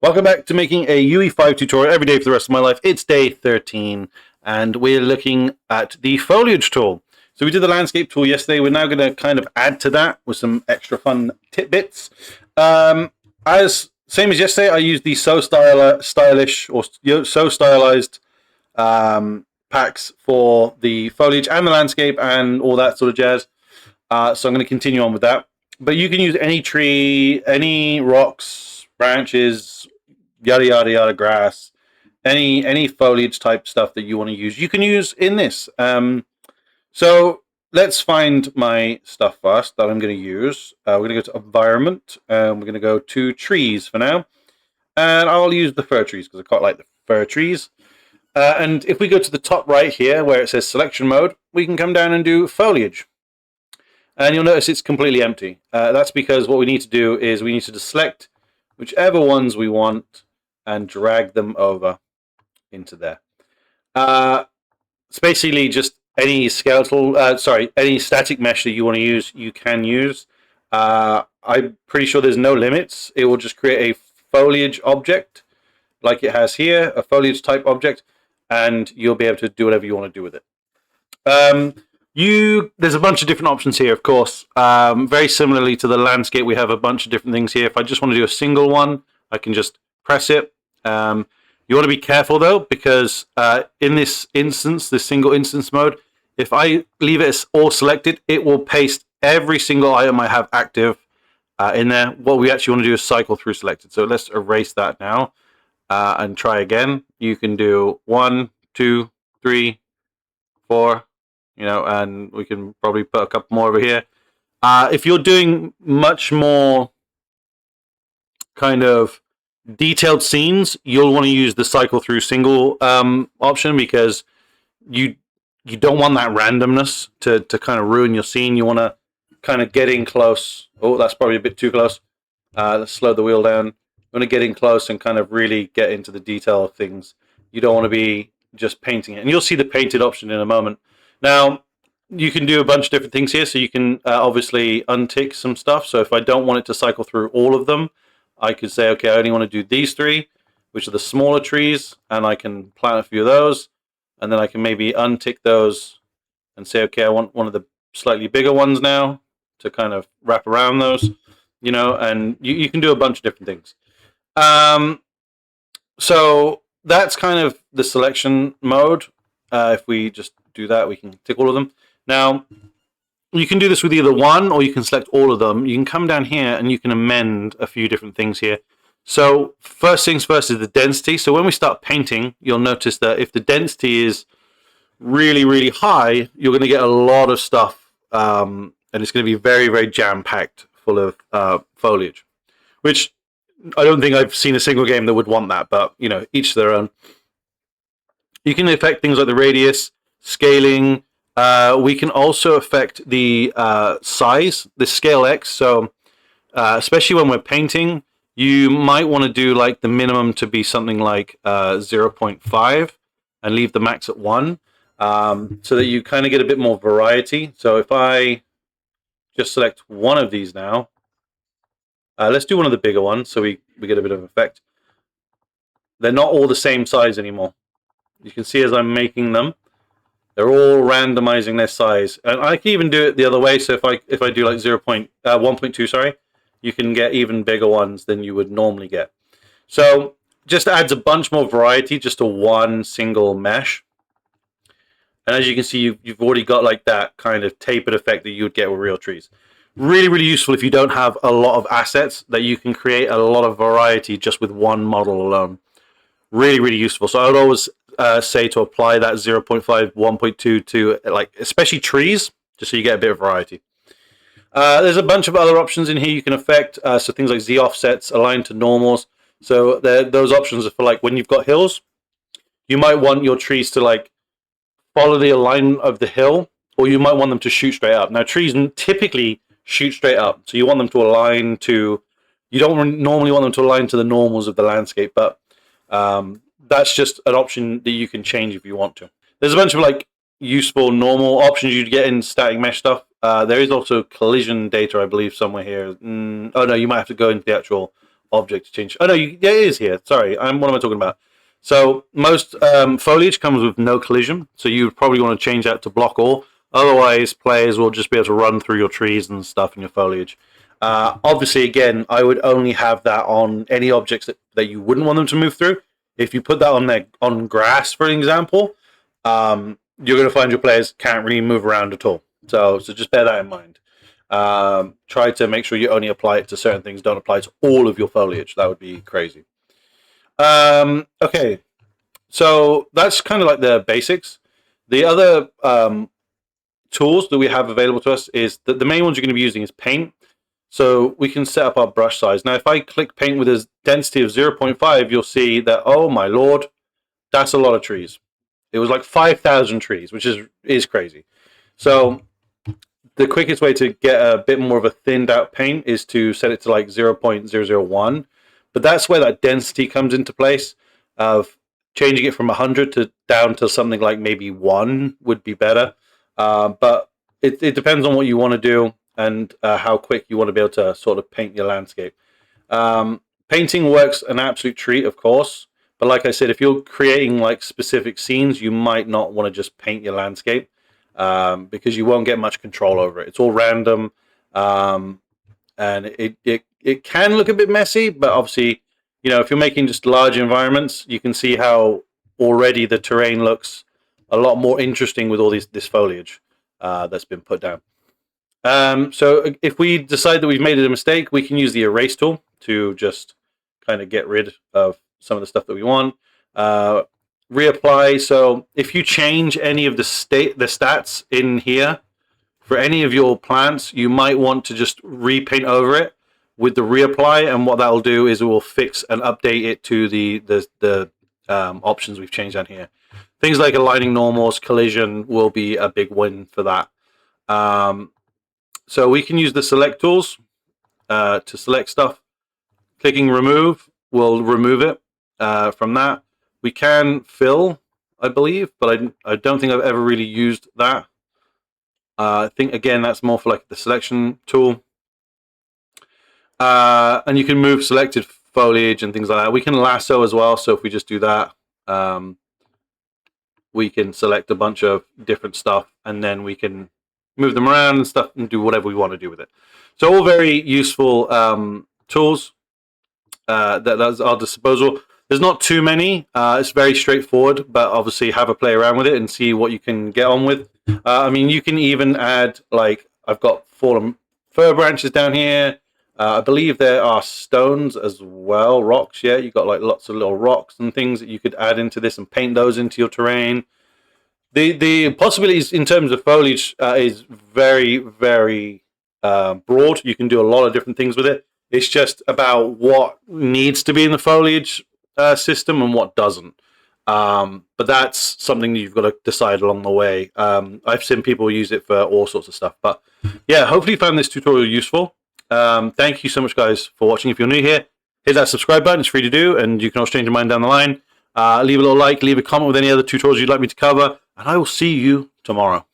Welcome back to making a UE5 tutorial every day for the rest of my life. It's day 13, and we're looking at the foliage tool. So we did the landscape tool yesterday. We're now going to kind of add to that with some extra fun tidbits. Same as yesterday, I used the stylish or so stylized packs for the foliage and the landscape and all that sort of jazz. So I'm going to continue on with that. But you can use any tree, any rocks, branches, yada yada yada, grass, any foliage type stuff that you want to use, you can use in this. So let's find my stuff first that I'm going to use. We're going to go to environment, and we're going to go to trees for now, and I'll use the fir trees because I quite like the fir trees. And if we go to the top right here where it says selection mode, we can come down and do foliage. And you'll notice it's completely empty. That's because what we need to do is we need to select whichever ones we want and drag them over into there. It's basically just any any static mesh that you want to use, you can use. I'm pretty sure there's no limits. It will just create a foliage object like it has here, a foliage type object, and you'll be able to do whatever you want to do with it. There's a bunch of different options here, of course. Very similarly to the landscape, we have a bunch of different things here. If I just want to do a single one, I can just press it. You want to be careful though, because in this instance, this single instance mode, if I leave it as all selected, it will paste every single item I have active in there. What we actually want to do is cycle through selected. So let's erase that now and try again. You can do 1, 2, 3, 4. And we can probably put a couple more over here. If you're doing much more kind of detailed scenes, you'll want to use the cycle through single option, because you don't want that randomness to kind of ruin your scene. You want to kind of get in close. Oh, that's probably a bit too close. Let's slow the wheel down. You want to get in close and kind of really get into the detail of things. You don't want to be just painting it. And you'll see the painted option in a moment. Now, you can do a bunch of different things here. So you can obviously untick some stuff. So if I don't want it to cycle through all of them, I could say, okay, I only want to do these 3, which are the smaller trees, and I can plant a few of those. And then I can maybe untick those and say, okay, I want one of the slightly bigger ones now to kind of wrap around those, and you can do a bunch of different things. So that's kind of the selection mode. If we just do that, we can tick all of them. Now, you can do this with either one, or you can select all of them. You can come down here and you can amend a few different things here. So first things first is the density. So when we start painting, you'll notice that if the density is really, really high, you're going to get a lot of stuff, and it's going to be very, very jam-packed full of foliage, which I don't think I've seen a single game that would want that, but, each their own. You can affect things like the radius, scaling. We can also affect the size, the scale X. So especially when we're painting, you might want to do like the minimum to be something like 0.5 and leave the max at 1, so that you kind of get a bit more variety. So if I just select one of these now, let's do one of the bigger ones so we get a bit of effect. They're not all the same size anymore. You can see as I'm making them, they're all randomizing their size, and I can even do it the other way. So if I do like 1.2, sorry, you can get even bigger ones than you would normally get. So just adds a bunch more variety just to one single mesh. And as you can see, you've already got like that kind of tapered effect that you would get with real trees. Really, really useful if you don't have a lot of assets, that you can create a lot of variety just with one model alone. Really, really useful. So I would always say to apply that 0.5, 1.2 to like especially trees, just so you get a bit of variety. There's a bunch of other options in here you can affect. So things like Z offsets, align to normals. So those options are for like when you've got hills, you might want your trees to like follow the alignment of the hill, or you might want them to shoot straight up. Now trees typically shoot straight up, so you want them to align to. You don't normally want them to align to the normals of the landscape, but that's just an option that you can change if you want to. There's a bunch of like useful normal options you'd get in static mesh stuff. There is also collision data, I believe, somewhere here. Oh no, you might have to go into the actual object to change. Oh no, yeah, it is here. Sorry, what am I talking about? So most foliage comes with no collision, so you probably want to change that to block all. Otherwise, players will just be able to run through your trees and stuff in your foliage. Obviously, again, I would only have that on any objects that you wouldn't want them to move through. If you put that on grass, for example, you're going to find your players can't really move around at all. So just bear that in mind. Try to make sure you only apply it to certain things. Don't apply it to all of your foliage. That would be crazy. Okay, so that's kind of like the basics. The other tools that we have available to us is that the main ones you're going to be using is paint. So we can set up our brush size. Now, if I click paint with a density of 0.5, you'll see that, oh my lord, that's a lot of trees. It was like 5,000 trees, which is crazy. So the quickest way to get a bit more of a thinned out paint is to set it to like 0.001. But that's where that density comes into place. Of changing it from 100 to down to something like maybe 1 would be better. But it depends on what you want to do and how quick you want to be able to sort of paint your landscape. Painting works an absolute treat, of course. But like I said, if you're creating like specific scenes, you might not want to just paint your landscape because you won't get much control over it. It's all random, and it can look a bit messy. But obviously, if you're making just large environments, you can see how already the terrain looks a lot more interesting with all this foliage that's been put down. So if we decide that we've made a mistake, we can use the erase tool to just kind of get rid of some of the stuff that we want. Reapply. So if you change any of the stats in here for any of your plants, you might want to just repaint over it with the reapply, and what that will do is it will fix and update it to the options we've changed down here. Things like aligning normals, collision will be a big win for that. So we can use the select tools to select stuff. Clicking remove will remove it from that. We can fill, I believe, but I don't think I've ever really used that. I think, again, that's more for like the selection tool. And you can move selected foliage and things like that. We can lasso as well, so if we just do that, we can select a bunch of different stuff, and then we can move them around and stuff and do whatever we want to do with it. So all very useful tools that's at our disposal. There's not too many. It's very straightforward, but obviously have a play around with it and see what you can get on with. I mean, you can even add, like, I've got fallen fir branches down here. I believe there are stones as well, rocks. Yeah, you've got like lots of little rocks and things that you could add into this and paint those into your terrain. The possibilities in terms of foliage is very, very broad. You can do a lot of different things with it. It's just about what needs to be in the foliage system and what doesn't. But that's something you've got to decide along the way. I've seen people use it for all sorts of stuff. But yeah, hopefully you found this tutorial useful. Thank you so much, guys, for watching. If you're new here, hit that subscribe button. It's free to do, and you can always change your mind down the line. Leave a little like, leave a comment with any other tutorials you'd like me to cover, and I will see you tomorrow.